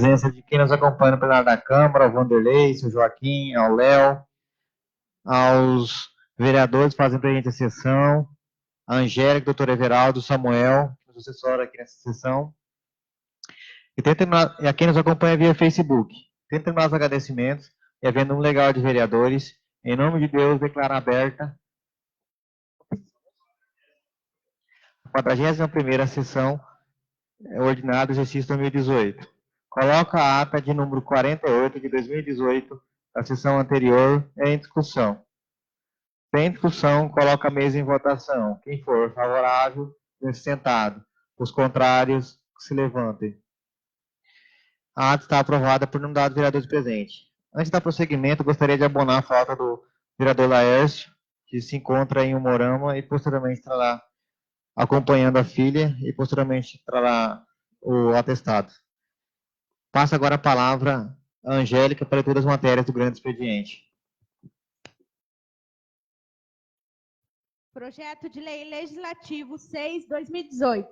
presença de quem nos acompanha no plenário da Câmara, ao Vanderlei, seu Joaquim, ao Léo, aos vereadores que fazem presente a sessão, a Angélica, doutor Everaldo, Samuel, que nos assessora aqui nessa sessão, e a quem nos acompanha via Facebook. Tento terminar os agradecimentos e, havendo um legal de vereadores, em nome de Deus, declaro aberta a 41ª sessão ordinária do exercício 2018. Coloco a ata de número 48 de 2018, da sessão anterior, em discussão. Sem discussão, coloco a mesa em votação. Quem for favorável, deixe sentado. Os contrários, se levantem. A ata está aprovada por unanimidade dos vereadores presentes. Antes do prosseguimento, gostaria de abonar a falta do vereador Laércio, que se encontra em Umorama e posteriormente estará acompanhando a filha e posteriormente trará o atestado. Passo agora a palavra à Angélica para todas as matérias do grande expediente. Projeto de Lei Legislativo 6/2018.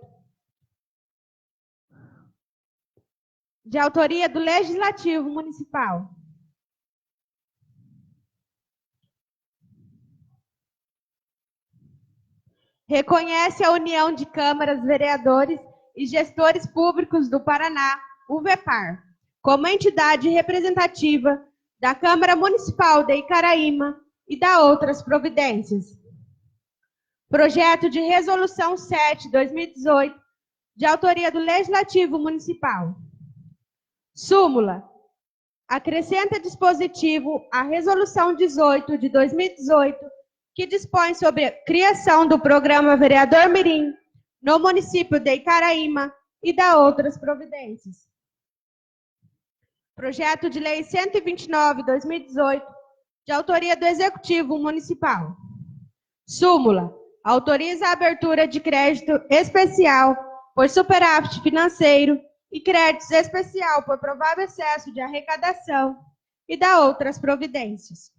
De autoria do Legislativo Municipal. Reconhece a União de Câmaras, Vereadores e Gestores Públicos do Paraná, UVEPAR, como entidade representativa da Câmara Municipal de Icaraíma e dá outras providências. Projeto de Resolução 7/2018, de autoria do Legislativo Municipal. Súmula. Acrescenta dispositivo à Resolução 18 de 2018, que dispõe sobre a criação do programa Vereador Mirim no município de Icaraíma e dá outras providências. Projeto de Lei 129/2018, de autoria do Executivo Municipal. Súmula. Autoriza a abertura de crédito especial por superávit financeiro e créditos especial por provável excesso de arrecadação e dá outras providências.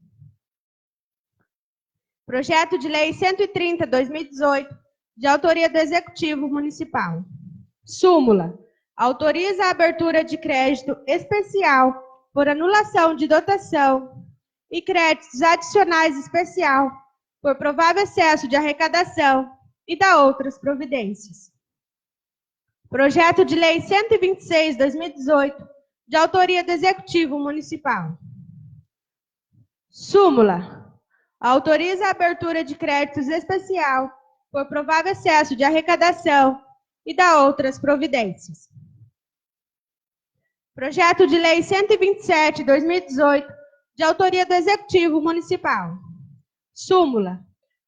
Projeto de Lei 130/2018, de autoria do Executivo Municipal. Súmula. Autoriza a abertura de crédito especial por anulação de dotação e créditos adicionais especial por provável excesso de arrecadação e dá outras providências. Projeto de Lei 126/2018, de autoria do Executivo Municipal. Súmula. Autoriza a abertura de créditos especial por provável excesso de arrecadação e dá outras providências. Projeto de Lei 127/2018, de autoria do Executivo Municipal. Súmula.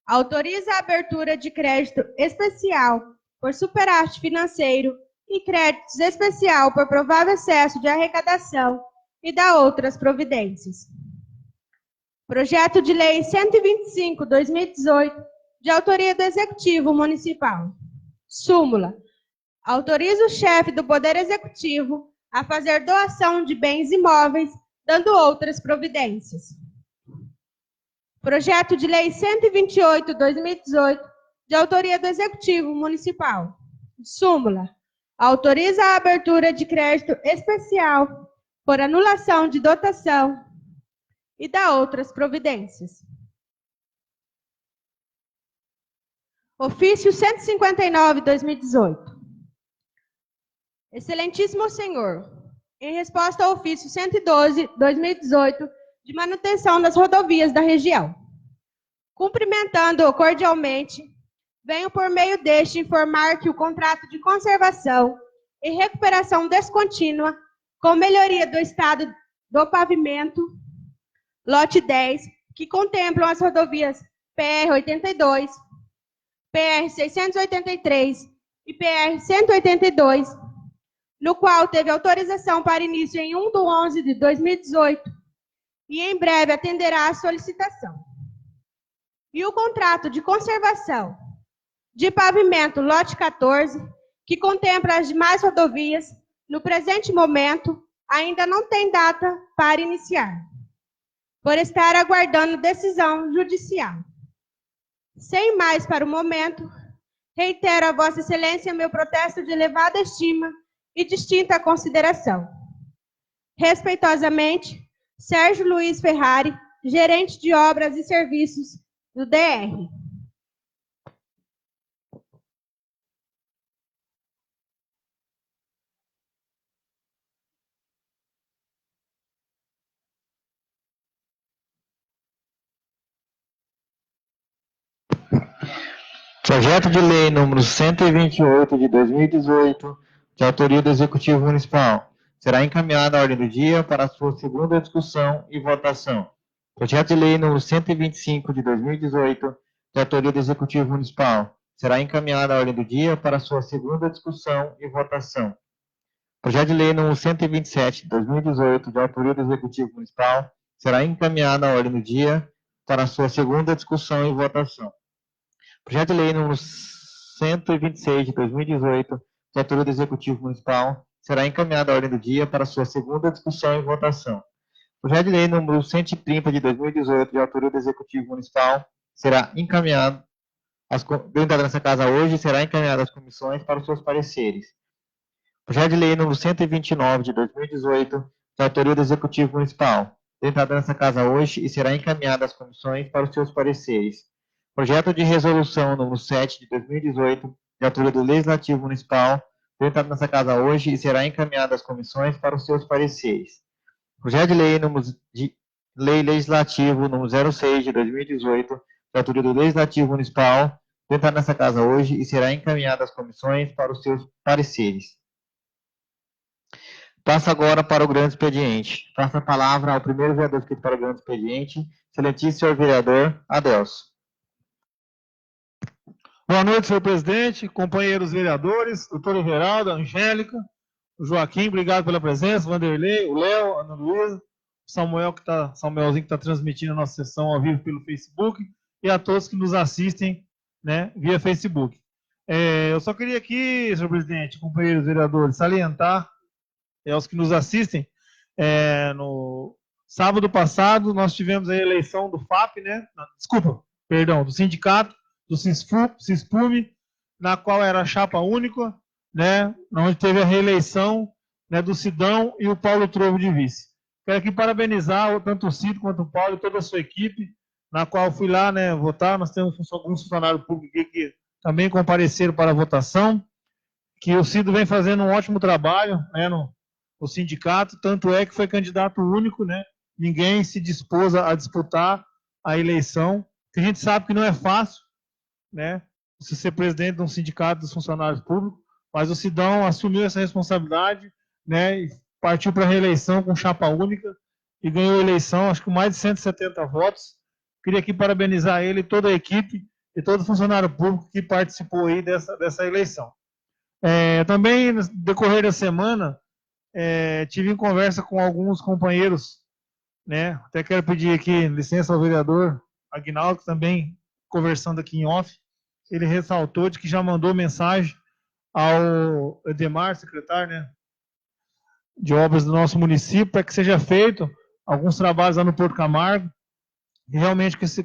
Autoriza a abertura de crédito especial por superávit financeiro e créditos especial por provável excesso de arrecadação e dá outras providências. Projeto de Lei 125/2018, de autoria do Executivo Municipal. Súmula. Autoriza o chefe do Poder Executivo a fazer doação de bens imóveis, dando outras providências. Projeto de Lei 128/2018, de autoria do Executivo Municipal. Súmula. Autoriza a abertura de crédito especial por anulação de dotação e dá outras providências. Ofício 159/2018. Excelentíssimo Senhor, em resposta ao ofício 112/2018, de manutenção das rodovias da região. Cumprimentando-o cordialmente, venho por meio deste informar que o contrato de conservação e recuperação descontínua com melhoria do estado do pavimento, lote 10, que contemplam as rodovias PR-82, PR-683 e PR-182, no qual teve autorização para início em 1/11/2018, e em breve atenderá à solicitação. E o contrato de conservação de pavimento lote 14, que contempla as demais rodovias, no presente momento, ainda não tem data para iniciar, por estar aguardando decisão judicial. Sem mais para o momento, reitero a Vossa Excelência meu protesto de elevada estima e distinta consideração. Respeitosamente, Sérgio Luiz Ferrari, gerente de obras e serviços do DR. Projeto de Lei número 128 de 2018, de autoria do Executivo Municipal, será encaminhado à ordem do dia para a sua segunda discussão e votação. Projeto de Lei número 125 de 2018, de autoria do Executivo Municipal, será encaminhado à ordem do dia para a sua segunda discussão e votação. Projeto de Lei número 127 de 2018, de autoria do Executivo Municipal, será encaminhado à ordem do dia para a sua segunda discussão e votação. Projeto de Lei número 126 de 2018, de autoria do Executivo Municipal, será encaminhado à ordem do dia para sua segunda discussão e votação. Projeto de Lei número 130 de 2018, de autoria do Executivo Municipal, será encaminhado, dentro dessa casa hoje, será encaminhado às comissões para os seus pareceres. Projeto de Lei número 129 de 2018, de autoria do Executivo Municipal, dentro dessa casa hoje e será encaminhado às comissões para os seus pareceres. Projeto de Resolução número 7 de 2018, de autoria do Legislativo Municipal, tratado nessa casa hoje e será encaminhado às comissões para os seus pareceres. Projeto de Lei Legislativo número 06 de 2018, de autoria do Legislativo Municipal, tratado nessa casa hoje e será encaminhado às comissões para os seus pareceres. Passa agora para o grande expediente. Passa a palavra ao primeiro vereador inscrito para o grande expediente, excelentíssimo senhor vereador Adelso. Boa noite, senhor presidente, companheiros vereadores, doutor Everaldo, Angélica, o Joaquim, obrigado pela presença, Vanderlei, o Léo, a Ana Luísa, o Samuelzinho que está transmitindo a nossa sessão ao vivo pelo Facebook e a todos que nos assistem, né, via Facebook. Eu só queria aqui, senhor presidente, companheiros vereadores, salientar aos que nos assistem, no sábado passado nós tivemos a eleição do FAP, né, do sindicato, do CISPUME, na qual era a chapa única, né, onde teve a reeleição, né, do Sidão e o Paulo Trovo de vice. Quero aqui parabenizar tanto o Cido quanto o Paulo e toda a sua equipe, na qual fui lá, né, votar. Nós temos alguns funcionários públicos aqui que também compareceram para a votação, que o Cido vem fazendo um ótimo trabalho, né, no sindicato, tanto é que foi candidato único, né, ninguém se dispôs a disputar a eleição, que a gente sabe que não é fácil, né, você ser presidente de um sindicato dos funcionários públicos, mas o Sidão assumiu essa responsabilidade, né, e partiu para a reeleição com chapa única e ganhou a eleição, acho que com mais de 170 votos. Queria aqui parabenizar ele, toda a equipe e todo funcionário público que participou aí dessa eleição. Também, no decorrer da semana, tive em conversa com alguns companheiros, né, até quero pedir aqui licença ao vereador Aguinaldo, também conversando aqui em off, ele ressaltou de que já mandou mensagem ao Edemar, secretário, né, de obras do nosso município, para que seja feito alguns trabalhos lá no Porto Camargo. E realmente, com esse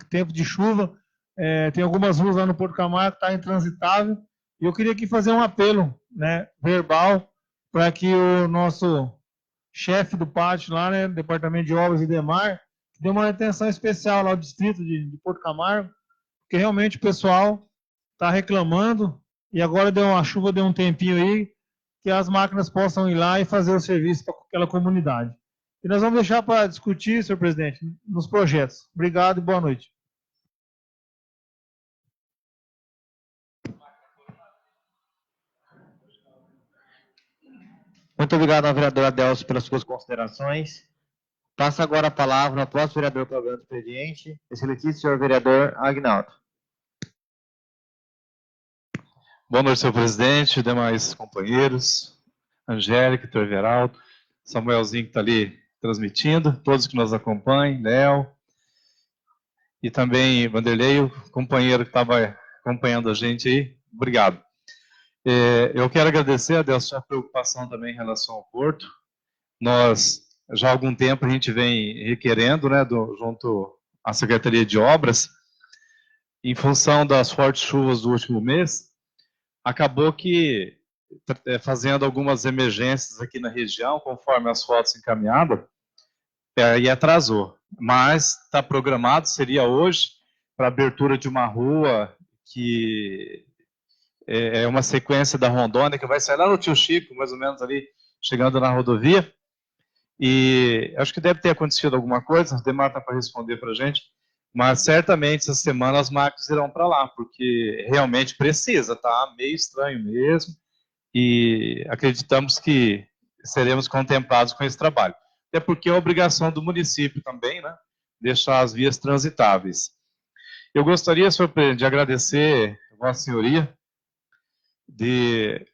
tempo de chuva, tem algumas ruas lá no Porto Camargo que está intransitável. E eu queria aqui fazer um apelo, né, verbal, para que o nosso chefe do pátio lá, né, Departamento de Obras, Edemar, dê uma atenção especial lá ao distrito de Porto Camargo, porque realmente o pessoal está reclamando e agora a chuva deu um tempinho aí, que as máquinas possam ir lá e fazer o serviço para aquela comunidade. E nós vamos deixar para discutir, senhor presidente, nos projetos. Obrigado e boa noite. Muito obrigado ao vereador Adelso pelas suas considerações. Passa agora a palavra ao próximo vereador para o grande expediente, excelentíssimo senhor vereador Aguinaldo. Boa noite, senhor presidente, demais companheiros, Angélica, doutor Everaldo, Samuelzinho que está ali transmitindo, todos que nos acompanham, Léo, e também Vanderlei, o companheiro que estava acompanhando a gente aí, obrigado. Eu quero agradecer a Deus a sua preocupação também em relação ao Porto. Nós, já há algum tempo, a gente vem requerendo, né, junto à Secretaria de Obras, em função das fortes chuvas do último mês, acabou que fazendo algumas emergências aqui na região, conforme as fotos encaminhadas, e atrasou. Mas está programado, seria hoje, para a abertura de uma rua que é uma sequência da Rondônia, que vai sair lá no Tio Chico, mais ou menos ali, chegando na rodovia. E acho que deve ter acontecido alguma coisa, o Demar está para responder para a gente, mas certamente essa semana as máquinas irão para lá, porque realmente precisa, tá meio estranho mesmo, e acreditamos que seremos contemplados com esse trabalho. Até porque é obrigação do município também, né, deixar as vias transitáveis. Eu gostaria, senhor presidente, de agradecer a Vossa Senhoria,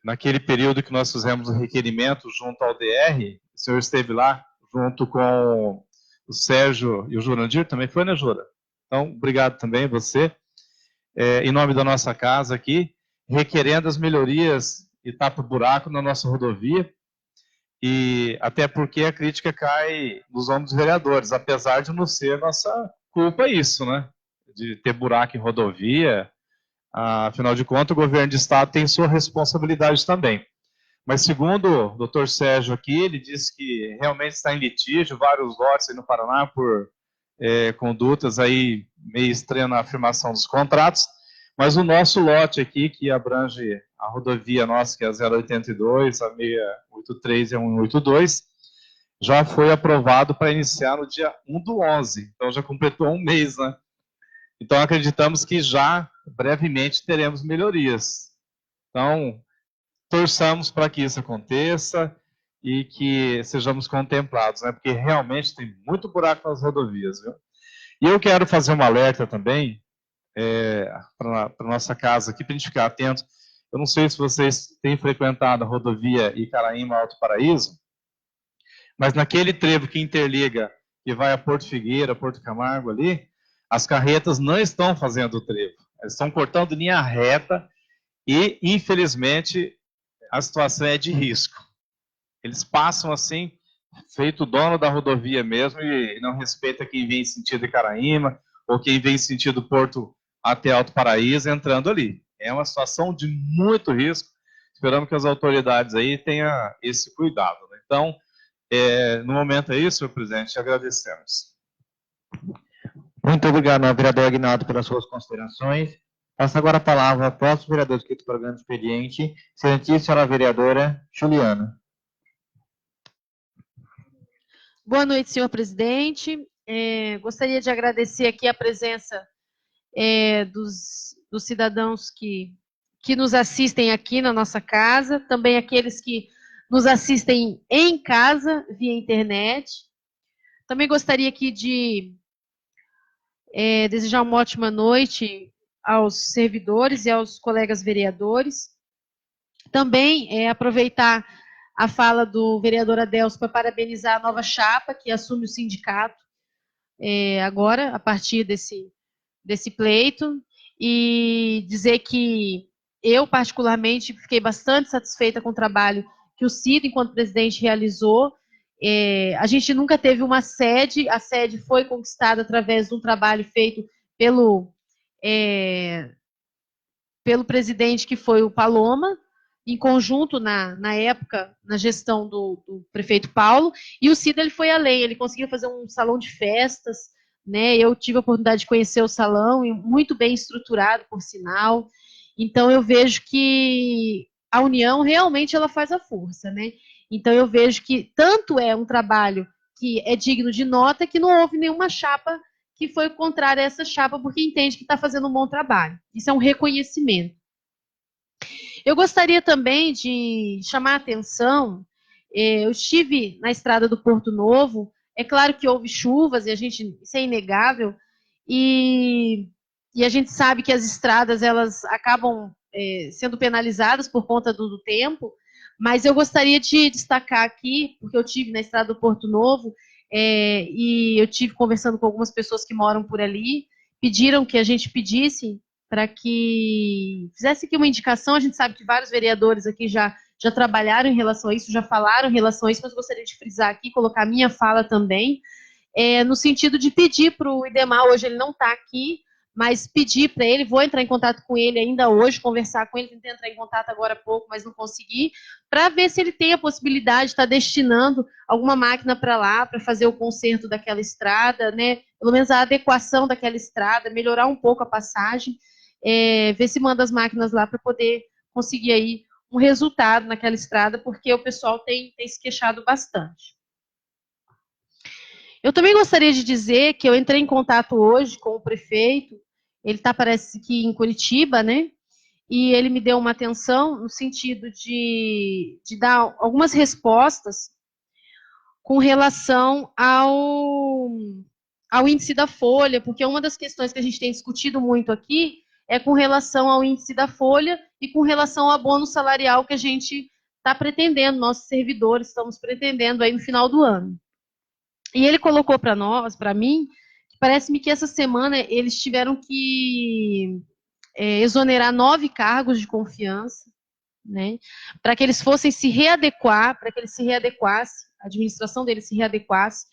naquele período que nós fizemos o requerimento junto ao DR, o senhor esteve lá, junto com o Sérgio e o Jurandir, também foi, né, Jura? Então, obrigado também você, em nome da nossa casa aqui, requerendo as melhorias e tapa-buraco na nossa rodovia, e até porque a crítica cai nos ombros dos vereadores, apesar de não ser nossa culpa isso, né? De ter buraco em rodovia, afinal de contas, o governo de estado tem sua responsabilidade também. Mas segundo o Dr. Sérgio aqui, ele disse que realmente está em litígio, vários lotes aí no Paraná por condutas aí meio estranhas na afirmação dos contratos, mas o nosso lote aqui, que abrange a rodovia nossa, que é a 082, a 683 e a 182, já foi aprovado para iniciar no dia 1/11, então já completou um mês, né? Então acreditamos que já brevemente teremos melhorias. Então, torçamos para que isso aconteça e que sejamos contemplados, né? Porque realmente tem muito buraco nas rodovias, viu? E eu quero fazer um alerta também para a nossa casa aqui, para a gente ficar atento. Eu não sei se vocês têm frequentado a rodovia Icaraíma-Alto Paraíso, mas naquele trevo que interliga, que vai a Porto Figueira, Porto Camargo ali, as carretas não estão fazendo o trevo. Elas estão cortando linha reta e, infelizmente, a situação é de risco. Eles passam assim, feito dono da rodovia mesmo, e não respeita quem vem em sentido Icaraíma, ou quem vem em sentido Porto até Alto Paraíso, entrando ali. É uma situação de muito risco. Esperamos que as autoridades aí tenham esse cuidado, né? Então, no momento é isso, senhor presidente, agradecemos. Muito obrigado, vereador Aguinaldo, pelas suas considerações. Passo agora a palavra ao próximo vereador inscrito para o programa de expediente, excelentíssima senhora vereadora Juliana. Boa noite, senhor presidente. Gostaria de agradecer aqui a presença dos cidadãos que nos assistem aqui na nossa casa, também aqueles que nos assistem em casa, via internet. Também gostaria aqui de desejar uma ótima noite aos servidores e aos colegas vereadores. Também aproveitar a fala do vereador Adelso para parabenizar a nova chapa que assume o sindicato agora, a partir desse pleito, e dizer que eu, particularmente, fiquei bastante satisfeita com o trabalho que o Cid, enquanto presidente, realizou. A gente nunca teve uma sede, a sede foi conquistada através de um trabalho feito pelo presidente, que foi o Paloma, em conjunto, na época, na gestão do prefeito Paulo, e o Cid ele foi além, ele conseguiu fazer um salão de festas, né? Eu tive a oportunidade de conhecer o salão, muito bem estruturado, por sinal. Então, eu vejo que a união realmente ela faz a força, né? Então, eu vejo que tanto é um trabalho que é digno de nota, que não houve nenhuma chapa que foi contrária a essa chapa, porque entende que está fazendo um bom trabalho. Isso é um reconhecimento. Eu gostaria também de chamar a atenção, eu estive na estrada do Porto Novo, é claro que houve chuvas, e isso é inegável, e a gente sabe que as estradas elas acabam sendo penalizadas por conta do tempo, mas eu gostaria de destacar aqui, porque eu estive na estrada do Porto Novo, e eu estive conversando com algumas pessoas que moram por ali, pediram que a gente pedisse para que fizesse aqui uma indicação. A gente sabe que vários vereadores aqui já trabalharam em relação a isso, já falaram em relação a isso, mas eu gostaria de frisar aqui, colocar a minha fala também, no sentido de pedir para o Idemar, hoje ele não está aqui, mas pedir para ele, vou entrar em contato com ele ainda hoje, conversar com ele, tentei entrar em contato agora há pouco, mas não consegui, para ver se ele tem a possibilidade de estar destinando alguma máquina para lá, para fazer o conserto daquela estrada, né? Pelo menos a adequação daquela estrada, melhorar um pouco a passagem, ver se manda as máquinas lá para poder conseguir aí um resultado naquela estrada, porque o pessoal tem se queixado bastante. Eu também gostaria de dizer que eu entrei em contato hoje com o prefeito, ele está, parece que, em Curitiba, né? E ele me deu uma atenção no sentido de dar algumas respostas com relação ao índice da folha, porque uma das questões que a gente tem discutido muito aqui é com relação ao índice da folha e com relação ao abono salarial que a gente está pretendendo, nossos servidores estamos pretendendo aí no final do ano. E ele colocou para nós, para mim, parece-me que essa semana eles tiveram que exonerar 9 cargos de confiança, né, para que eles fossem se readequar, para que eles se readequassem, a administração deles se readequasse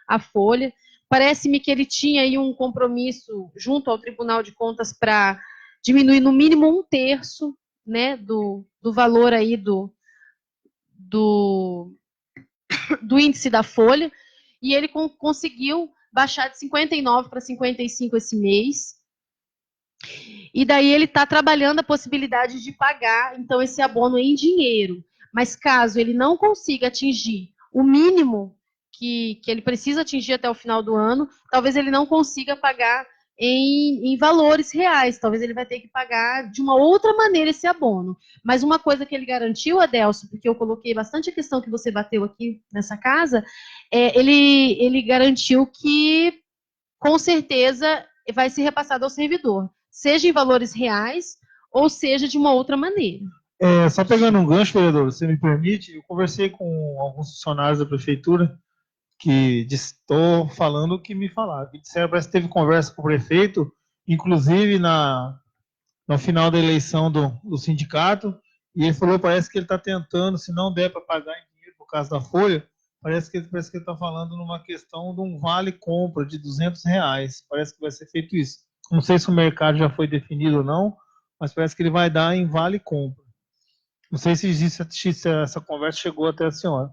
à folha. Parece-me que ele tinha aí um compromisso junto ao Tribunal de Contas para diminuir no mínimo 1/3, né, do valor aí do índice da folha, e ele conseguiu baixar de 59 para 55 esse mês. E daí ele está trabalhando a possibilidade de pagar, então, esse abono em dinheiro. Mas caso ele não consiga atingir o mínimo que ele precisa atingir até o final do ano, talvez ele não consiga pagar em valores reais. Talvez ele vai ter que pagar de uma outra maneira esse abono. Mas uma coisa que ele garantiu, Adelso, porque eu coloquei bastante a questão que você bateu aqui nessa casa, ele garantiu que, com certeza, vai ser repassado ao servidor, seja em valores reais ou seja de uma outra maneira. Só pegando um gancho, vereador, você me permite, eu conversei com alguns funcionários da prefeitura que estou falando o que me falaram. Que disseram, parece que teve conversa com o prefeito, inclusive no final da eleição do sindicato, e ele falou, parece que ele está tentando, se não der para pagar em dinheiro por causa da folha, parece que ele está falando numa questão de um vale-compra de R$200. Parece que vai ser feito isso. Não sei se o mercado já foi definido ou não, mas parece que ele vai dar em vale-compra. Não sei se essa conversa chegou até a senhora.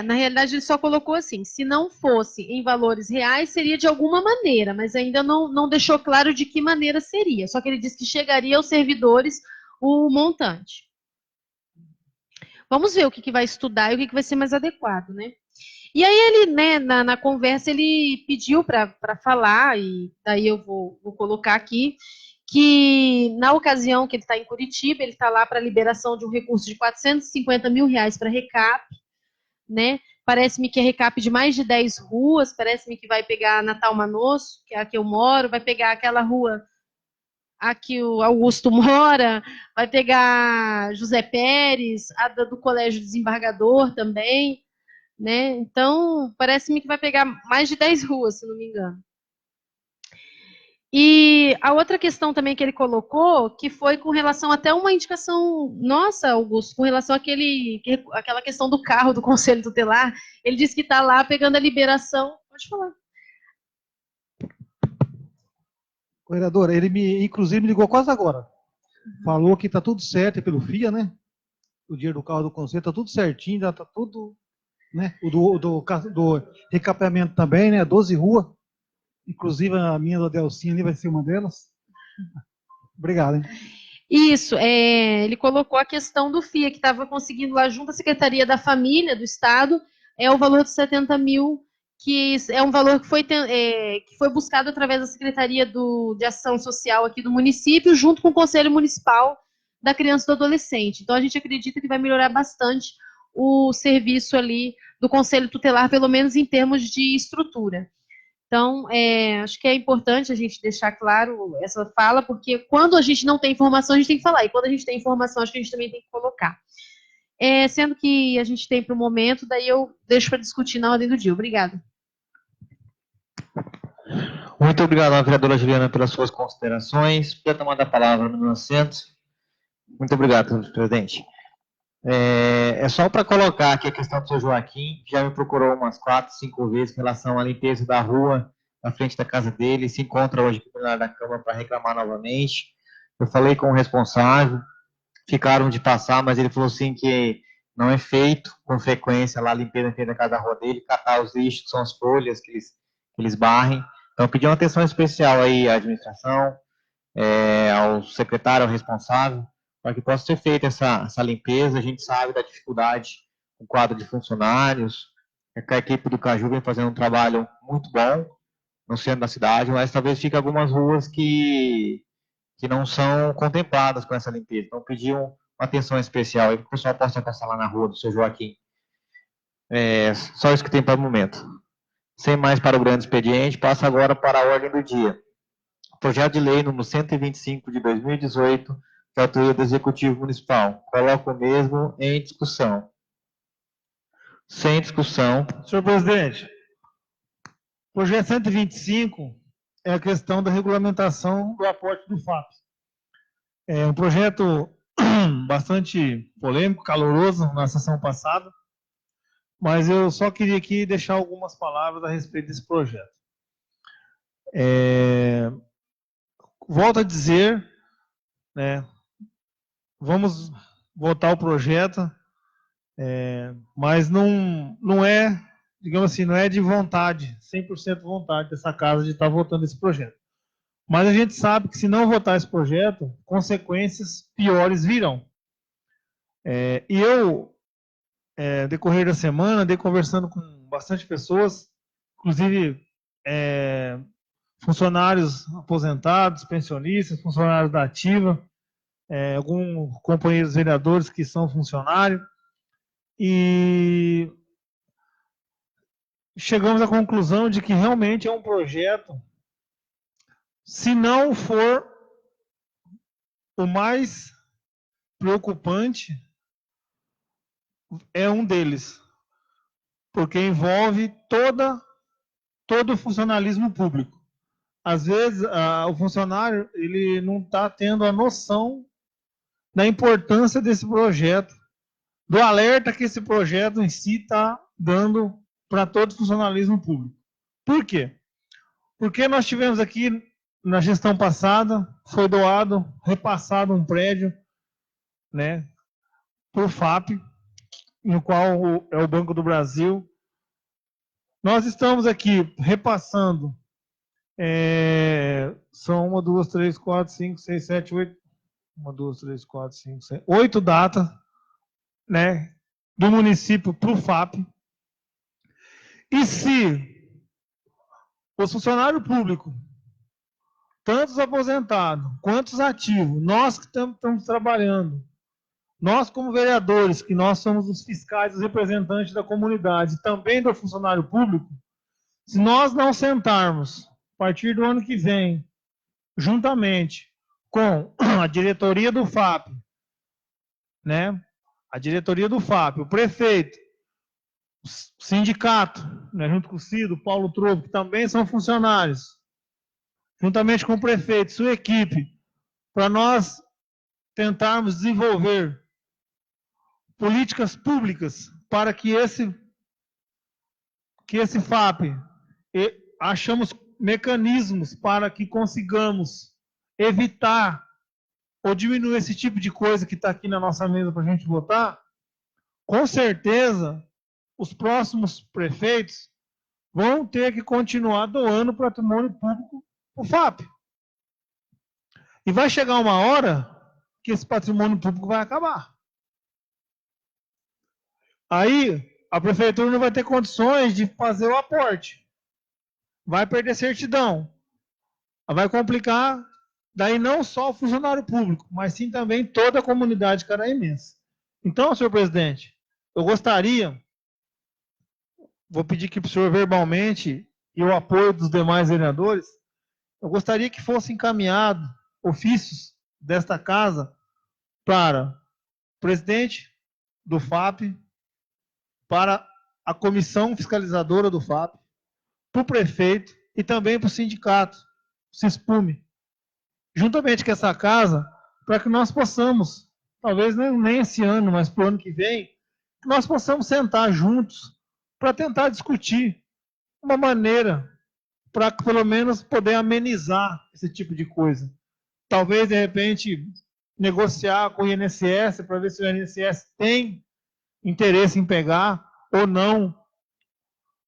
Na realidade ele só colocou assim, se não fosse em valores reais, seria de alguma maneira, mas ainda não deixou claro de que maneira seria. Só que ele disse que chegaria aos servidores o montante. Vamos ver o que vai estudar e o que vai ser mais adequado, né? E aí ele, né, na conversa, ele pediu para falar, e daí eu vou colocar aqui, que na ocasião que ele está em Curitiba, ele está lá para a liberação de um recurso de R$450 mil para recap, né? Parece-me que é recap de mais de 10 ruas, parece-me que vai pegar Natal Manosso, que é a que eu moro, vai pegar aquela rua aqui o Augusto mora, vai pegar José Pérez, a do Colégio Desembargador também, né? Então, parece-me que vai pegar mais de 10 ruas, se não me engano. E a outra questão também que ele colocou, que foi com relação até uma indicação nossa, Augusto, com relação àquela questão do carro do Conselho Tutelar, ele disse que está lá pegando a liberação. Pode falar. Vereador, ele inclusive me ligou quase agora. Falou que está tudo certo pelo FIA, né? O dinheiro do carro do Conselho está tudo certinho, já está tudo, né? O do recapeamento também, né? 12 ruas. Inclusive a minha da Delcinha ali vai ser uma delas. Obrigado, hein? Isso, ele colocou a questão do FIA, que estava conseguindo lá junto à Secretaria da Família do Estado, o valor de 70 mil, que é um valor que foi buscado através da Secretaria de Ação Social aqui do município, junto com o Conselho Municipal da Criança e do Adolescente. Então, a gente acredita que vai melhorar bastante o serviço ali do Conselho Tutelar, pelo menos em termos de estrutura. Então, acho que é importante a gente deixar claro essa fala, porque quando a gente não tem informação, a gente tem que falar, e quando a gente tem informação, acho que a gente também tem que colocar. Sendo que a gente tem para o momento, daí eu deixo para discutir na ordem do dia. Obrigada. Muito obrigado, vereadora Juliana, pelas suas considerações. Por tomar a palavra no meu assento. Muito obrigado, presidente. Só para colocar aqui a questão do seu Joaquim, que já me procurou umas 4, 5 vezes em relação à limpeza da rua na frente da casa dele, se encontra hoje aqui no plenário da Câmara para reclamar novamente. Eu falei com o responsável, ficaram de passar, mas ele falou assim que não é feito com frequência lá a limpeza da casa da rua dele, catar os lixos, que são as folhas que eles barrem. Então, eu pedi uma atenção especial aí à administração, ao secretário, ao responsável, para que possa ser feita essa limpeza. A gente sabe da dificuldade com o quadro de funcionários, a equipe do Caju vem fazendo um trabalho muito bom no centro da cidade, mas talvez fique algumas ruas que não são contempladas com essa limpeza. Então, pedi uma atenção especial aí, para que o pessoal possa passar lá na rua do seu Joaquim. Só isso que tem para o momento. Sem mais para o grande expediente, passa agora para a ordem do dia. Projeto de lei número 125 de 2018, que é a autoria do Executivo Municipal. Coloco o mesmo em discussão. Sem discussão. Senhor presidente, o projeto 125 é a questão da regulamentação do aporte do FAP. É um projeto bastante polêmico, caloroso na sessão passada, mas eu só queria aqui deixar algumas palavras a respeito desse projeto. Volto a dizer, né, vamos votar o projeto, mas não é, digamos assim, não é de vontade, 100% vontade dessa casa de estar votando esse projeto. Mas a gente sabe que se não votar esse projeto, consequências piores virão. E eu, decorrer da semana, andei conversando com bastante pessoas, inclusive funcionários aposentados, pensionistas, funcionários da ativa, alguns companheiros vereadores que são funcionários, e chegamos à conclusão de que realmente é um projeto, se não for o mais preocupante, é um deles, porque envolve todo o funcionalismo público. Às vezes, o funcionário ele não está tendo a noção da importância desse projeto, do alerta que esse projeto em si está dando para todo o funcionalismo público. Por quê? Porque nós tivemos aqui, na gestão passada, foi repassado um prédio, né, para o FAP, no qual é o Banco do Brasil. Nós estamos aqui repassando, são 1, 2, 3, 4, 5, 6, 7, 8, 1, 2, 3, 4, 5, 6, 8 datas, né, do município para o FAP. E se os funcionários públicos, tanto os aposentados quanto os ativos, nós que estamos trabalhando, nós como vereadores, que nós somos os fiscais, os representantes da comunidade, também do funcionário público, se nós não sentarmos, a partir do ano que vem, juntamente com a diretoria do FAP, né, a diretoria do FAP, o prefeito, o sindicato, né, junto com o Cido, o Paulo Trovo, que também são funcionários, juntamente com o prefeito, sua equipe, para nós tentarmos desenvolver políticas públicas para que esse FAP, achamos mecanismos para que consigamos evitar ou diminuir esse tipo de coisa que está aqui na nossa mesa para a gente votar, com certeza os próximos prefeitos vão ter que continuar doando patrimônio público para o FAP. E vai chegar uma hora que esse patrimônio público vai acabar. Aí a prefeitura não vai ter condições de fazer o aporte. Vai perder certidão. Vai complicar, daí não só o funcionário público, mas sim também toda a comunidade caraemense. Então, senhor presidente, eu gostaria, vou pedir aqui para o senhor verbalmente e o apoio dos demais vereadores, eu gostaria que fosse encaminhado ofícios desta casa para o presidente do FAP, para a comissão fiscalizadora do FAP, para o prefeito e também para o sindicato, o CISPUME, juntamente com essa casa, para que nós possamos, talvez nem esse ano, mas para o ano que vem, que nós possamos sentar juntos para tentar discutir uma maneira para pelo menos poder amenizar esse tipo de coisa. Talvez, de repente, negociar com o INSS para ver se o INSS tem interesse em pegar ou não,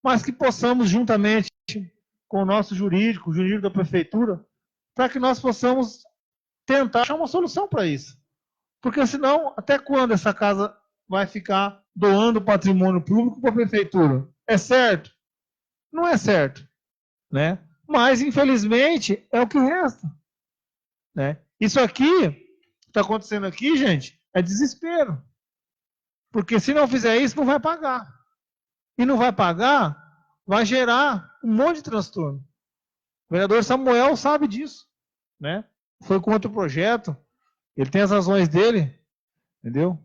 mas que possamos, juntamente com o nosso jurídico, o jurídico da prefeitura, para que nós possamos tentar achar uma solução para isso. Porque senão, até quando essa casa vai ficar doando patrimônio público para a prefeitura? É certo? Não é certo, né? Mas, infelizmente, é o que resta, né? Isso aqui, que está acontecendo aqui, gente, é desespero. Porque se não fizer isso, não vai pagar. E não vai pagar, vai gerar um monte de transtorno. O vereador Samuel sabe disso, né? Foi contra o projeto, ele tem as razões dele, entendeu?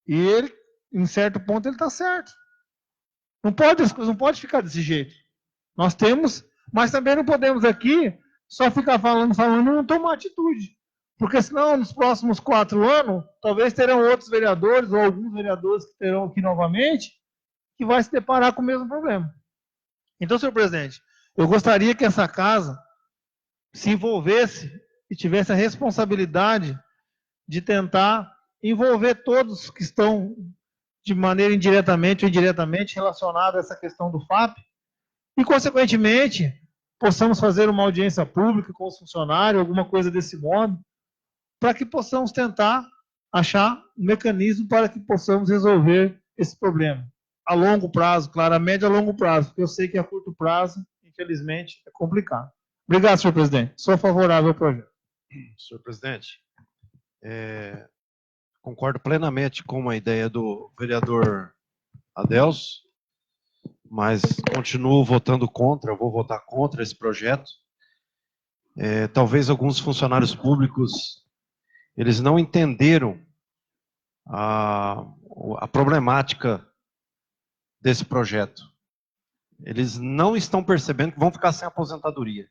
E ele, em certo ponto, ele está certo. Não pode ficar desse jeito. Nós temos, mas também não podemos aqui só ficar falando e não tomar atitude. Porque senão, nos próximos 4 anos, talvez terão outros vereadores, ou alguns vereadores que terão aqui novamente, que vai se deparar com o mesmo problema. Então, senhor presidente, eu gostaria que essa casa se envolvesse e tivesse a responsabilidade de tentar envolver todos que estão de maneira indiretamente ou indiretamente relacionados a essa questão do FAP e, consequentemente, possamos fazer uma audiência pública com os funcionários, alguma coisa desse modo, para que possamos tentar achar um mecanismo para que possamos resolver esse problema. A longo prazo, claro, a médio a longo prazo, porque eu sei que a curto prazo, infelizmente, é complicado. Obrigado, senhor presidente. Sou favorável ao projeto. Senhor presidente, concordo plenamente com a ideia do vereador Adelso, mas continuo votando contra, eu vou votar contra esse projeto. Talvez alguns funcionários públicos, eles não entenderam a problemática desse projeto. Eles não estão percebendo que vão ficar sem aposentadoria.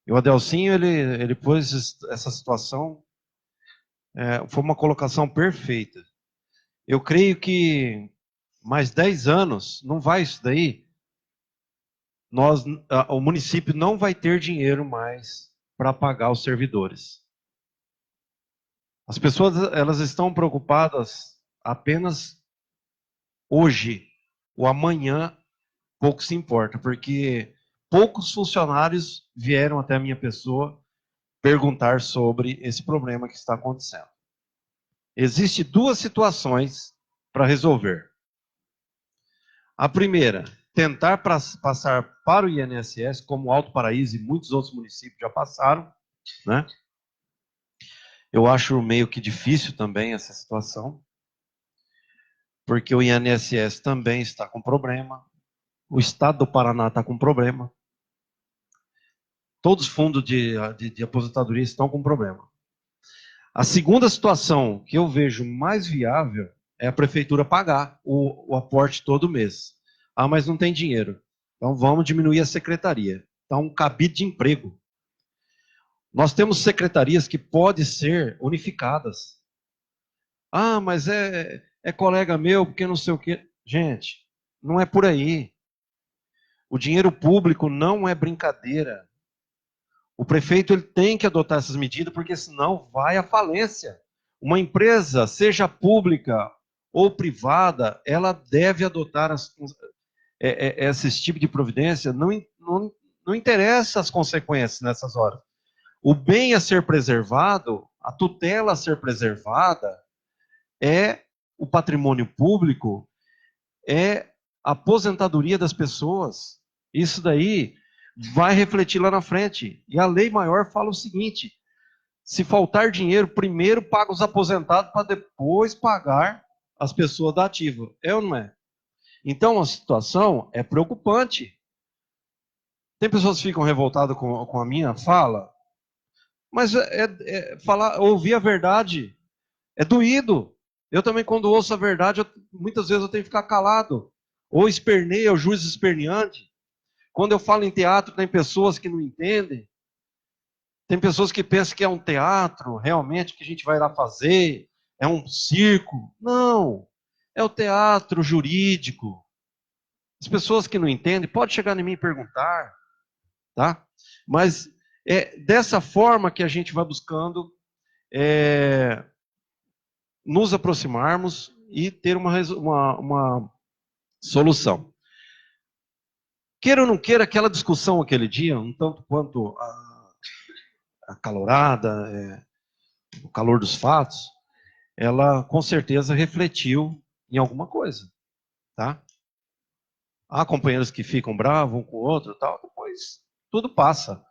E o Adelcinho, ele pôs essa situação, foi uma colocação perfeita. Eu creio que mais 10 anos, não vai isso daí, o município não vai ter dinheiro mais para pagar os servidores. As pessoas, elas estão preocupadas apenas hoje, o amanhã pouco se importa, porque poucos funcionários vieram até a minha pessoa perguntar sobre esse problema que está acontecendo. Existem 2 situações para resolver. A primeira, tentar passar para o INSS, como Alto Paraíso e muitos outros municípios já passaram, né? Eu acho meio que difícil também essa situação, porque o INSS também está com problema, o Estado do Paraná está com problema, todos os fundos de aposentadoria estão com problema. A segunda situação que eu vejo mais viável é a prefeitura pagar o aporte todo mês. Ah, mas não tem dinheiro. Então vamos diminuir a secretaria. Então, um cabide de emprego. Nós temos secretarias que podem ser unificadas. Ah, mas é colega meu, porque não sei o quê. Gente, não é por aí. O dinheiro público não é brincadeira. O prefeito ele tem que adotar essas medidas, porque senão vai à falência. Uma empresa, seja pública ou privada, ela deve adotar esse tipo de providência. Não interessa as consequências nessas horas. O bem a ser preservado, a tutela a ser preservada, é o patrimônio público, é a aposentadoria das pessoas. Isso daí vai refletir lá na frente. E a lei maior fala o seguinte: se faltar dinheiro, primeiro paga os aposentados para depois pagar as pessoas da ativa. É ou não é? Então a situação é preocupante. Tem pessoas que ficam revoltadas com a minha fala, mas ouvir a verdade é doído. Eu também, quando ouço a verdade, muitas vezes eu tenho que ficar calado. Ou esperneio, o juiz esperneante. Quando eu falo em teatro, tem pessoas que não entendem. Tem pessoas que pensam que é um teatro, realmente, que a gente vai lá fazer. É um circo. Não. É o teatro jurídico. As pessoas que não entendem, podem chegar em mim e perguntar. tá? Mas é dessa forma que a gente vai buscando nos aproximarmos e ter uma solução. Queira ou não queira, aquela discussão aquele dia, um tanto quanto acalorada, o calor dos fatos, ela com certeza refletiu em alguma coisa, tá? Há companheiros que ficam bravos um com o outro, tal, depois tudo passa.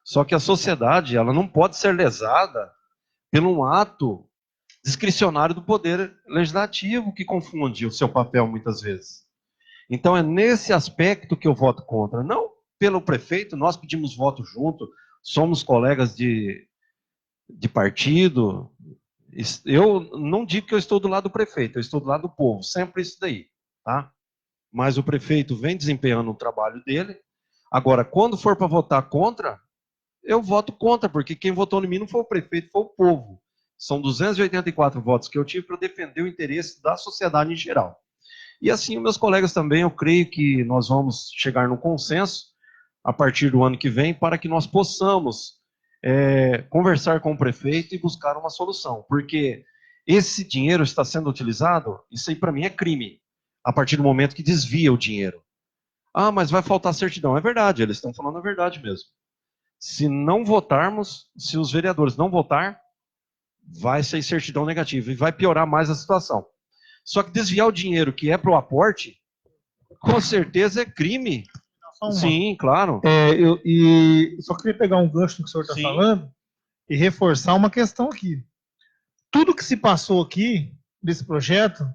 Só que a sociedade, ela não pode ser lesada por um ato discricionário do poder legislativo que confunde o seu papel muitas vezes. Então é nesse aspecto que eu voto contra, não pelo prefeito, nós pedimos voto junto, somos colegas de partido. Eu não digo que eu estou do lado do prefeito, eu estou do lado do povo, sempre isso daí, tá? Mas o prefeito vem desempenhando o trabalho dele. Agora, quando for para votar contra, eu voto contra, porque quem votou em mim não foi o prefeito, foi o povo. São 284 votos que eu tive para defender o interesse da sociedade em geral. E assim, meus colegas também, eu creio que nós vamos chegar num consenso a partir do ano que vem para que nós possamos conversar com o prefeito e buscar uma solução. Porque esse dinheiro está sendo utilizado, isso aí para mim é crime, a partir do momento que desvia o dinheiro. Ah, mas vai faltar certidão. É verdade, eles estão falando a verdade mesmo. Se não votarmos, se os vereadores não votar, vai ser certidão negativa e vai piorar mais a situação. Só que desviar o dinheiro que é para o aporte, com certeza é crime. Sim, claro. Eu só queria pegar um gancho do que o senhor está falando e reforçar uma questão aqui. Tudo que se passou aqui, desse projeto,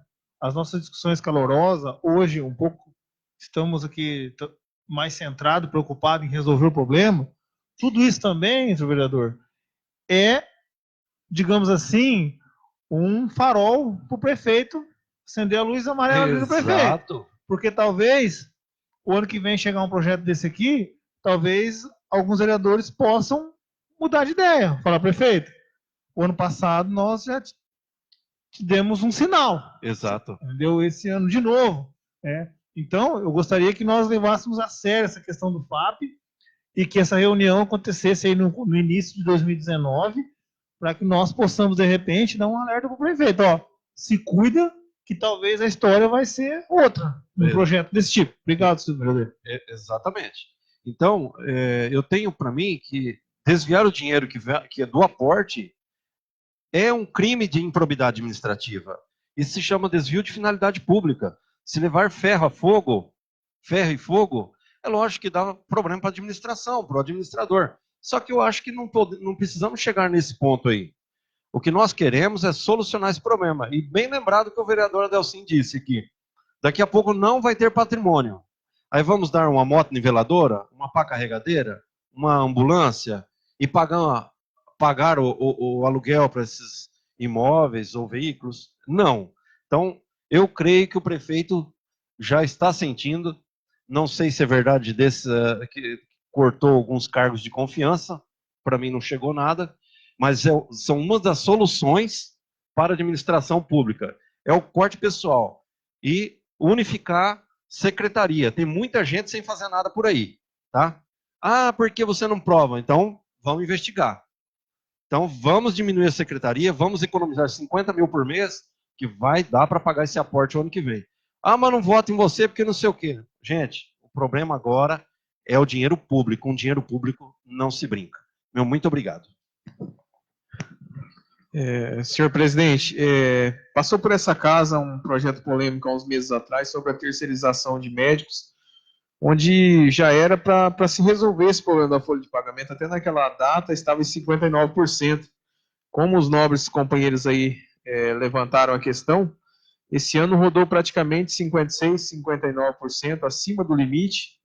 as nossas discussões calorosas, hoje um pouco estamos aqui mais centrados, preocupados em resolver o problema, tudo isso também, senhor vereador, é, digamos assim, um farol para o prefeito acender a luz amarela do prefeito. Porque talvez, o ano que vem chegar um projeto desse aqui, talvez alguns vereadores possam mudar de ideia. Falar, prefeito, o ano passado nós já te demos um sinal. Exato. Entendeu? Esse ano de novo. Então, eu gostaria que nós levássemos a sério essa questão do FAP e que essa reunião acontecesse aí no início de 2019, para que nós possamos, de repente, dar um alerta para o prefeito. Ó, se cuida, que talvez a história vai ser outra num projeto desse tipo. Obrigado, senhor vereador. Exatamente. Então, eu tenho para mim que desviar o dinheiro que é do aporte é um crime de improbidade administrativa. Isso se chama desvio de finalidade pública. Se levar ferro e fogo, é lógico que dá problema para a administração, para o administrador. Só que eu acho que não precisamos chegar nesse ponto aí. O que nós queremos é solucionar esse problema. E bem lembrado que o vereador Adelcim disse aqui, daqui a pouco não vai ter patrimônio. Aí vamos dar uma moto niveladora, uma pá carregadeira, uma ambulância e pagar o aluguel para esses imóveis ou veículos? Não. Então, eu creio que o prefeito já está sentindo, não sei se é verdade que cortou alguns cargos de confiança, para mim não chegou nada, mas são uma das soluções para a administração pública. É o corte pessoal e unificar secretaria. Tem muita gente sem fazer nada por aí, tá? Ah, porque você não prova? Então, vamos investigar. Então, vamos diminuir a secretaria, vamos economizar 50 mil por mês, que vai dar para pagar esse aporte o ano que vem. Ah, mas não voto em você porque não sei o quê. Gente, o problema agora é o dinheiro público. Com dinheiro público não se brinca. Meu muito obrigado. Senhor presidente, passou por essa casa um projeto polêmico há uns meses atrás sobre a terceirização de médicos, onde já era para se resolver esse problema da folha de pagamento. Até naquela data estava em 59%. Como os nobres companheiros aí levantaram a questão, esse ano rodou praticamente 56%, 59%, acima do limite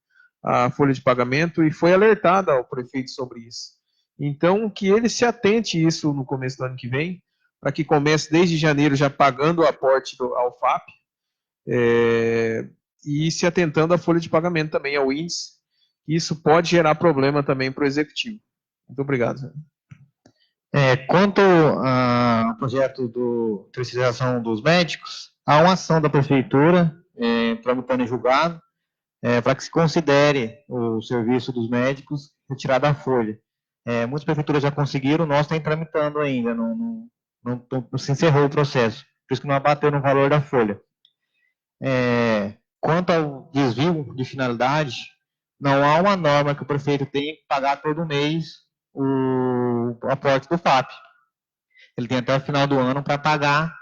a folha de pagamento, e foi alertada ao prefeito sobre isso. Então, que ele se atente a isso no começo do ano que vem, para que comece desde janeiro já pagando o aporte ao FAP, e se atentando à folha de pagamento também, ao índice. Isso pode gerar problema também para o executivo. Muito obrigado, senhor. Quanto ao projeto de terceirização dos médicos, há uma ação da prefeitura tramitando em julgado. para que se considere o serviço dos médicos retirar da folha. Muitas prefeituras já conseguiram, nós está tramitando ainda, não se encerrou o processo, por isso que não abateu no valor da folha. Quanto ao desvio de finalidade, não há uma norma que o prefeito tenha que pagar todo mês o aporte do FAP. Ele tem até o final do ano para pagar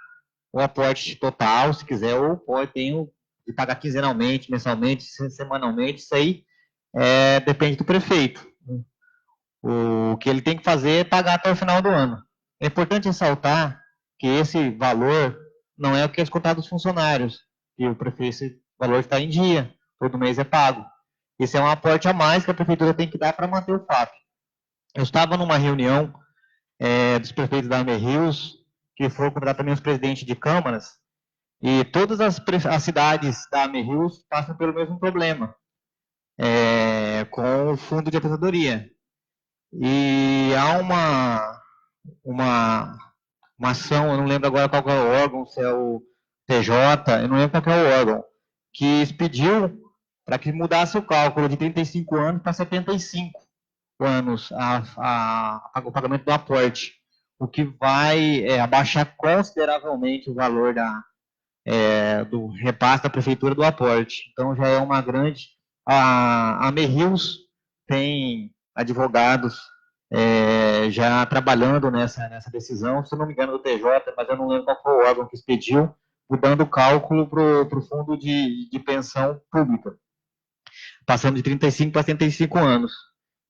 o aporte total, se quiser, ou tem de pagar quinzenalmente, mensalmente, semanalmente, isso aí depende do prefeito. O que ele tem que fazer é pagar até o final do ano. É importante ressaltar que esse valor não é o que é descontado dos funcionários, e o prefeito, esse valor está em dia, todo mês é pago. Esse é um aporte a mais que a prefeitura tem que dar para manter o FAP. Eu estava numa reunião dos prefeitos da AME-Rios, que foram convidados também os presidentes de câmaras, e todas as cidades da AME-Rios passam pelo mesmo problema, com o fundo de aposentadoria. E há uma ação, eu não lembro agora qual é o órgão, se é o TJ, eu não lembro qual é o órgão, que pediu para que mudasse o cálculo de 35 anos para 75 anos o pagamento do aporte, o que vai abaixar consideravelmente o valor do repasse da prefeitura do aporte. Então já é uma grande... A AME-Rios tem advogados já trabalhando nessa decisão, se eu não me engano do TJ, mas eu não lembro qual foi o órgão que expediu, mudando o cálculo para o fundo de pensão pública, passando de 35 para 75 anos.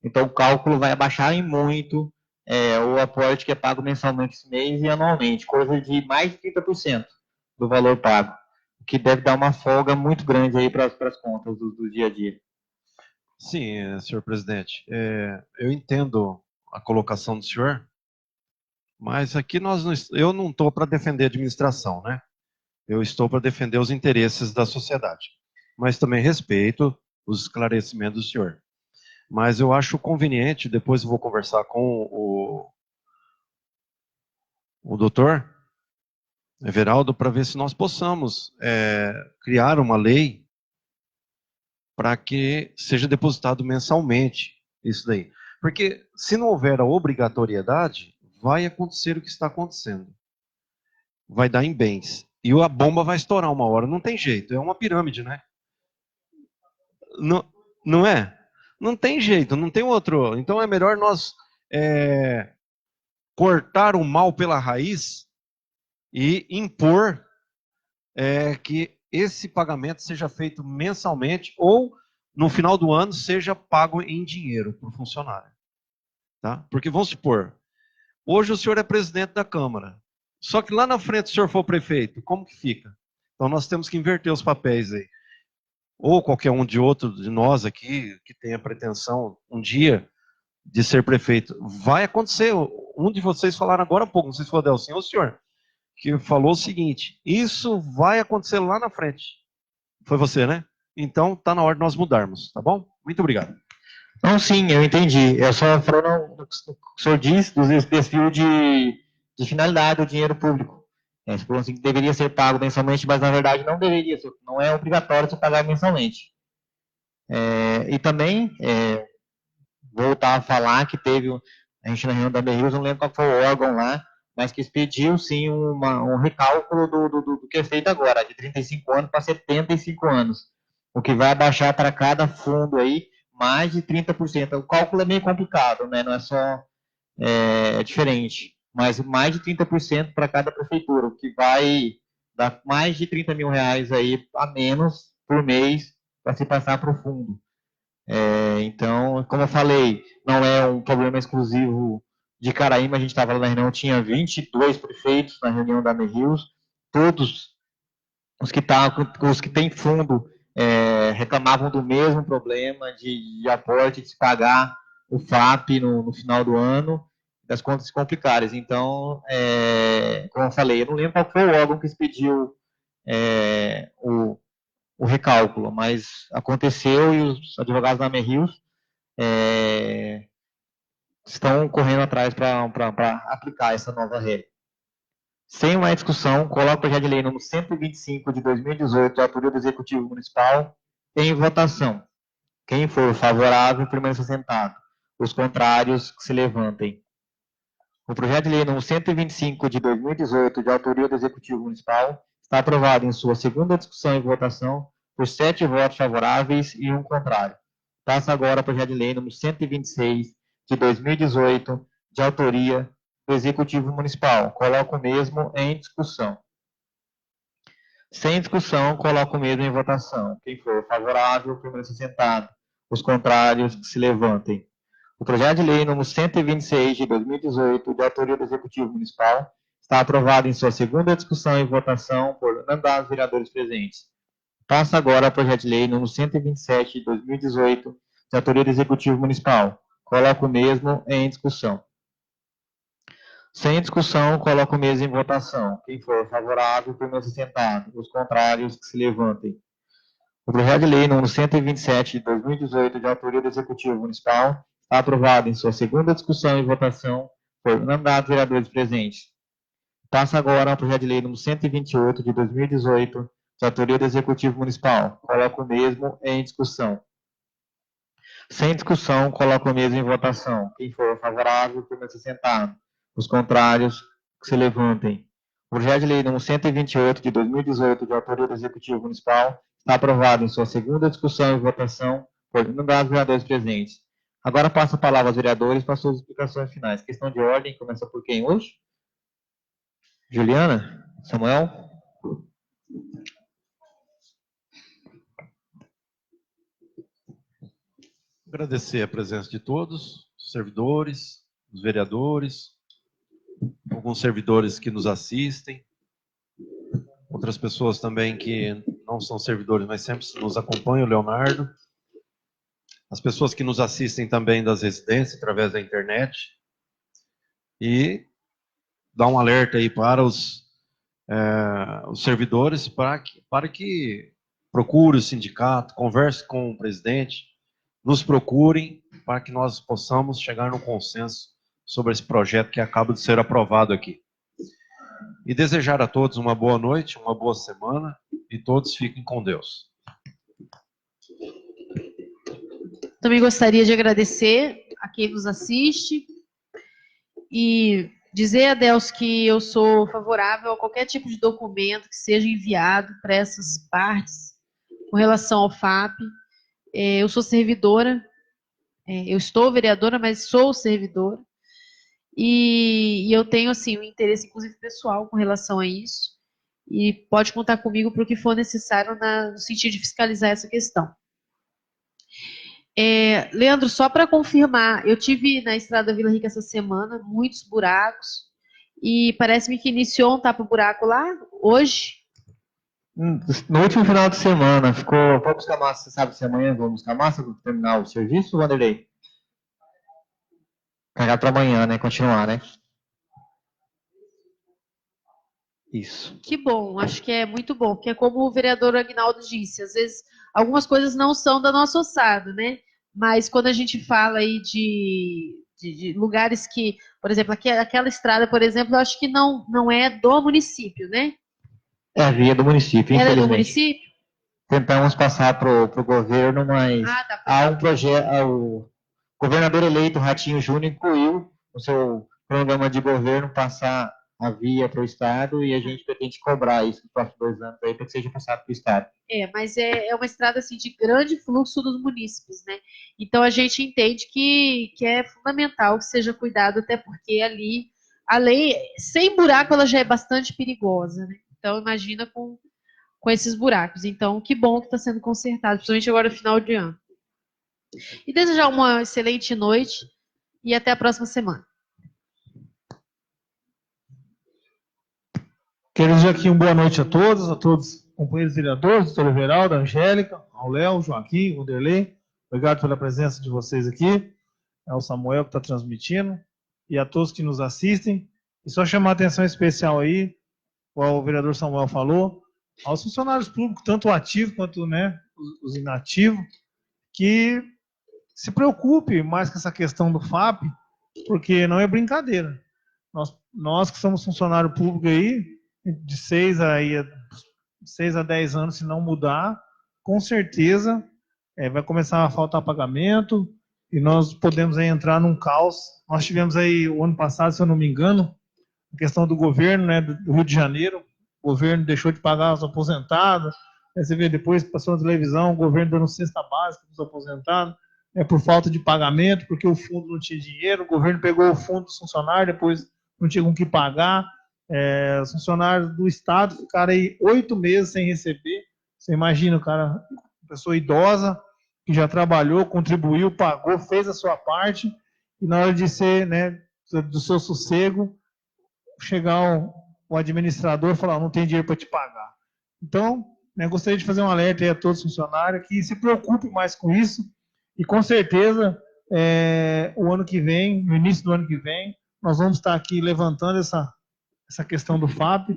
Então o cálculo vai abaixar em muito o aporte que é pago mensalmente esse mês e anualmente, coisa de mais de 30% do valor pago, o que deve dar uma folga muito grande aí para as contas do dia a dia. Sim, senhor presidente. Eu entendo a colocação do senhor, mas aqui eu não estou para defender a administração, né? Eu estou para defender os interesses da sociedade. Mas também respeito os esclarecimentos do senhor. Mas eu acho conveniente, depois eu vou conversar com o doutor Everaldo para ver se nós possamos criar uma lei para que seja depositado mensalmente isso daí. Porque se não houver a obrigatoriedade, vai acontecer o que está acontecendo. Vai dar em bens. E a bomba vai estourar uma hora. Não tem jeito. É uma pirâmide, né? Não é? Não tem jeito, não tem outro. Então é melhor nós cortar o mal pela raiz e impor que esse pagamento seja feito mensalmente ou no final do ano seja pago em dinheiro para o funcionário. Tá? Porque vamos supor, hoje o senhor é presidente da Câmara, só que lá na frente o senhor for prefeito, como que fica? Então nós temos que inverter os papéis aí. Ou qualquer um de nós aqui, que tenha pretensão um dia de ser prefeito. Vai acontecer. Um de vocês falaram agora há pouco, não sei se foi o Delcinho ou o senhor, que falou o seguinte, isso vai acontecer lá na frente. Foi você, né? Então está na hora de nós mudarmos, tá bom? Muito obrigado. Não, sim, eu entendi. Eu só falando o que o senhor disse, dos desvios de finalidade do dinheiro público. Você falou assim que deveria ser pago mensalmente, mas na verdade não deveria ser, não é obrigatório você pagar mensalmente. E também, voltar a falar que teve, a gente na reunião da AME-Rios, não lembro qual foi o órgão lá, mas que expediu sim um recálculo do que é feito agora, de 35 anos para 75 anos, o que vai abaixar para cada fundo aí mais de 30%. O cálculo é meio complicado, né? Não é só diferente, mas mais de 30% para cada prefeitura, o que vai dar mais de 30 mil reais aí a menos por mês para se passar para o fundo. Então, como eu falei, não é um problema exclusivo de Caraíba, a gente estava lá na reunião, tinha 22 prefeitos na reunião da AME-Rios, todos os que têm fundo reclamavam do mesmo problema de aporte, de se pagar o FAP no final do ano, das contas se complicarem. Então, como eu falei, eu não lembro qual foi o órgão que expediu o recálculo, mas aconteceu e os advogados da AME-Rios estão correndo atrás para aplicar essa nova regra. Sem mais discussão, coloco o projeto de lei número 125 de 2018, de autoria do Executivo Municipal, Em votação. Quem for favorável, permaneça sentado. Os contrários, que se levantem. O projeto de lei número 125 de 2018, de autoria do Executivo Municipal, está aprovado em sua segunda discussão e votação por 7 votos favoráveis e 1 contrário. Passa agora o projeto de lei número 126 de 2018, de autoria do Executivo Municipal. Coloco o mesmo em discussão. Sem discussão, coloco o mesmo em votação. Quem for favorável, permaneça sentado. Os contrários, que se levantem. O projeto de lei número 126 de 2018, de autoria do Executivo Municipal, está aprovado em sua segunda discussão e votação por unanimidade dos vereadores presentes. Passa agora ao projeto de lei número 127 de 2018, de autoria do Executivo Municipal. Coloco o mesmo em discussão. Sem discussão, coloco o mesmo em votação. Quem for favorável, permaneça sentado. Os contrários, que se levantem. O projeto de lei número 127 de 2018, de autoria do Executivo Municipal, está aprovado em sua segunda discussão e votação por unanimidade dos vereadores presentes. Passa agora ao projeto de lei número 128 de 2018, de autoria do Executivo Municipal. Coloco o mesmo em discussão. Sem discussão, coloco o mesmo em votação. Quem for favorável, permaneça sentado. Os contrários, que se levantem. O projeto de lei número 128 de 2018, de autoria do Executivo Municipal, está aprovado em sua segunda discussão e votação por unanimidade dos vereadores presentes. Agora passo a palavra aos vereadores para suas explicações finais. Questão de ordem, começa por quem hoje? Juliana? Samuel? Agradecer a presença de todos, os servidores, os vereadores, alguns servidores que nos assistem, outras pessoas também que não são servidores, mas sempre nos acompanham, o Leonardo, as pessoas que nos assistem também das residências, através da internet, e dar um alerta aí para os servidores, para que procure o sindicato, converse com o presidente, nos procurem, para que nós possamos chegar num consenso sobre esse projeto que acaba de ser aprovado aqui. E desejar a todos uma boa noite, uma boa semana, e todos fiquem com Deus. Também gostaria de agradecer a quem nos assiste e dizer a Deus que eu sou favorável a qualquer tipo de documento que seja enviado para essas partes com relação ao FAP. Eu sou servidora, eu estou vereadora, mas sou servidora. E eu tenho, assim, um interesse, inclusive, pessoal com relação a isso. E pode contar comigo para o que for necessário no sentido de fiscalizar essa questão. Leandro, só para confirmar, eu tive na Estrada Vila Rica essa semana, muitos buracos, e parece-me que iniciou um tapa-buraco lá, hoje. No último final de semana, ficou... Vamos buscar massa, você sabe se amanhã vamos buscar massa para terminar o serviço, Vanderlei? Carregar para amanhã, né? Continuar, né? Isso. Que bom, acho que é muito bom, porque é como o vereador Agnaldo disse, às vezes algumas coisas não são da nossa ossada, né? Mas quando a gente fala aí de lugares que, por exemplo, aquela estrada, por exemplo, eu acho que não é do município, né? É a via do município, Era infelizmente. do município? Tentamos passar para o governo, mas tá. há um projeto... O governador eleito, Ratinho Júnior, incluiu no seu programa de governo passar a via para o Estado e a gente pretende cobrar isso nos próximos 2 anos para que seja passado para o Estado. Mas é uma estrada assim, de grande fluxo dos munícipes, né? Então a gente entende que é fundamental que seja cuidado, até porque ali, a lei, sem buraco, ela já é bastante perigosa, né? Então imagina com esses buracos. Então, que bom que está sendo consertado, principalmente agora no final de ano. E desejar uma excelente noite e até a próxima semana. Quero dizer aqui uma boa noite a todos os companheiros vereadores, doutor Everaldo, Angélica, ao Léo, Joaquim, Vanderlei. Obrigado pela presença de vocês aqui. É o Samuel que está transmitindo. E a todos que nos assistem. E só chamar a atenção especial aí, como o vereador Samuel falou, aos funcionários públicos, tanto ativos quanto, né, os inativos, que se preocupe mais com essa questão do FAP, porque não é brincadeira. Nós que somos funcionário público aí, de 6 a 10 anos, se não mudar, com certeza vai começar a faltar pagamento e nós podemos aí entrar num caos. Nós tivemos aí o ano passado, se eu não me engano, a questão do governo, né, do Rio de Janeiro. O governo deixou de pagar os aposentados. Aí você vê depois, passou na televisão, o governo dando cesta básica para os aposentados, por falta de pagamento, porque o fundo não tinha dinheiro. O governo pegou o fundo dos funcionários, depois não tinha com que pagar. Os funcionários do Estado ficaram aí 8 meses sem receber. Você imagina, cara, uma pessoa idosa, que já trabalhou, contribuiu, pagou, fez a sua parte, e na hora de ser, né, do seu sossego, chegar o administrador e falar, não tem dinheiro para te pagar. Então, né, gostaria de fazer um alerta aí a todos os funcionários que se preocupem mais com isso, e com certeza, o ano que vem, no início do ano que vem, nós vamos estar aqui levantando essa questão do FAP.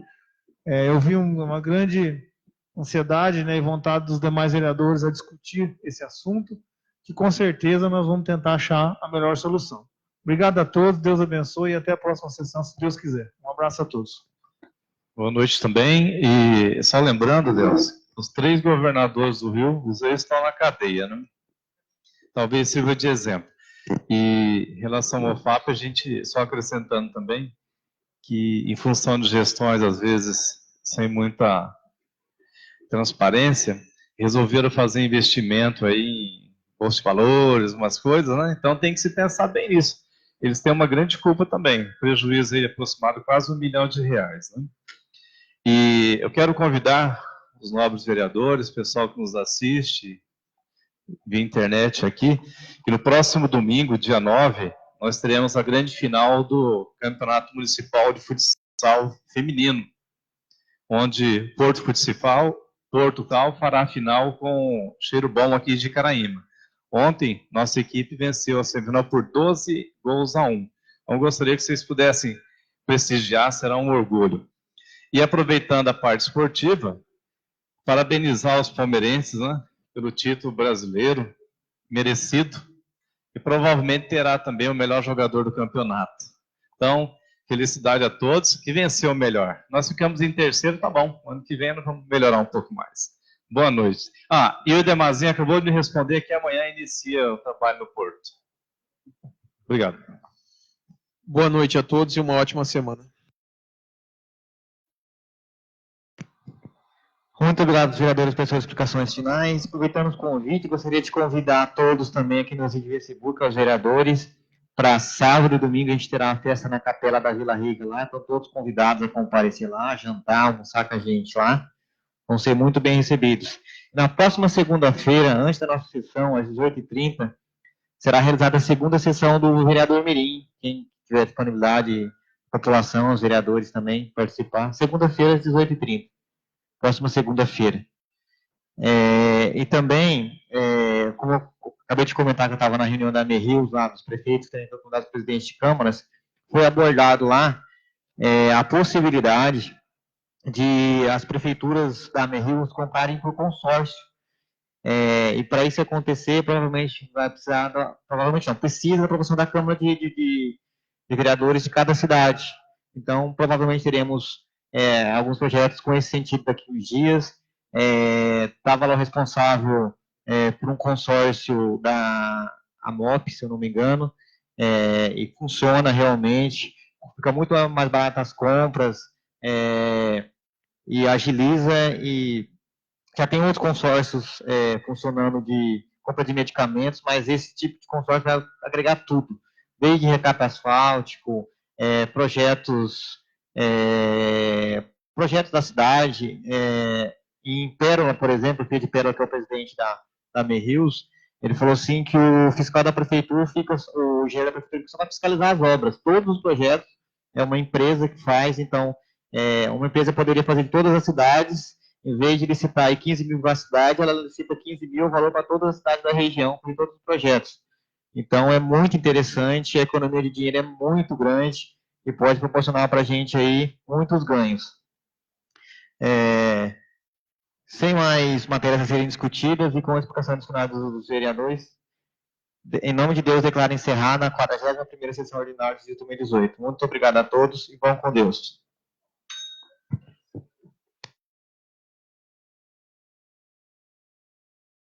Eu vi uma grande ansiedade, né, e vontade dos demais vereadores a discutir esse assunto, que com certeza nós vamos tentar achar a melhor solução. Obrigado a todos, Deus abençoe e até a próxima sessão, se Deus quiser. Um abraço a todos. Boa noite também. E só lembrando, Deus, os 3 governadores do Rio, os 2 estão na cadeia, né? Talvez sirva de exemplo. E em relação ao FAP, a gente, só acrescentando também, que em função de gestões, às vezes, sem muita transparência, resolveram fazer investimento aí em bolsa de valores, umas coisas, né? Então tem que se pensar bem nisso. Eles têm uma grande culpa também, prejuízo aí aproximado quase R$1 milhão, né? E eu quero convidar os nobres vereadores, o pessoal que nos assiste via internet aqui, que no próximo domingo, dia 9, nós teremos a grande final do Campeonato Municipal de Futsal Feminino, onde Portugal fará a final com Cheiro Bom aqui de Caraíma. Ontem, nossa equipe venceu a semifinal por 12-1. Então, gostaria que vocês pudessem prestigiar, será um orgulho. E aproveitando a parte esportiva, parabenizar os palmeirenses, né, pelo título brasileiro, merecido, e provavelmente terá também o melhor jogador do campeonato. Então, felicidade a todos, que venceu o melhor. Nós ficamos em terceiro, tá bom. Ano que vem nós vamos melhorar um pouco mais. Boa noite. E o Demazinho acabou de me responder que amanhã inicia o trabalho no Porto. Obrigado. Boa noite a todos e uma ótima semana. Muito obrigado, vereadores, pelas suas explicações finais. Aproveitando o convite, gostaria de convidar a todos também aqui no vídeo Facebook, aos vereadores, para sábado e domingo a gente terá uma festa na capela da Vila Rica lá, estão todos convidados a comparecer lá, jantar, almoçar com a gente lá, vão ser muito bem recebidos. Na próxima segunda-feira, antes da nossa sessão, às 18h30, será realizada a segunda sessão do vereador Mirim, quem tiver disponibilidade, população, os vereadores também, participar, segunda-feira às 18h30. Próxima segunda-feira. E também, como eu acabei de comentar que eu estava na reunião da AMERRIOS, lá dos prefeitos, também com os presidentes de câmaras, foi abordado lá a possibilidade de as prefeituras da AMERRIOS comprarem por consórcio. E para isso acontecer, provavelmente vai precisar, precisa da aprovação da Câmara de Vereadores de cada cidade. Então, provavelmente teremos alguns projetos com esse sentido daqui a uns dias. Estava lá o responsável por um consórcio da AMOP, se eu não me engano, e funciona realmente, fica muito mais barato as compras, e agiliza, e já tem outros consórcios funcionando de compra de medicamentos, mas esse tipo de consórcio vai agregar tudo, desde recap asfáltico, projetos da cidade, e em Pérola, por exemplo, o Pedro de Pérola, que é o presidente da AMERRIOS, ele falou assim que o fiscal da prefeitura o engenheiro da prefeitura só vai fiscalizar as obras, todos os projetos, é uma empresa que faz, então, uma empresa poderia fazer em todas as cidades, em vez de licitar aí 15 mil para a cidade, ela licita 15 mil, valor para todas as cidades da região, para todos os projetos. Então, é muito interessante, a economia de dinheiro é muito grande, e pode proporcionar para a gente aí muitos ganhos. Sem mais matérias a serem discutidas e com a explicação adicionada dos vereadores, em nome de Deus, declaro encerrada a 41ª sessão ordinária de 2018. Muito obrigado a todos e vão com Deus.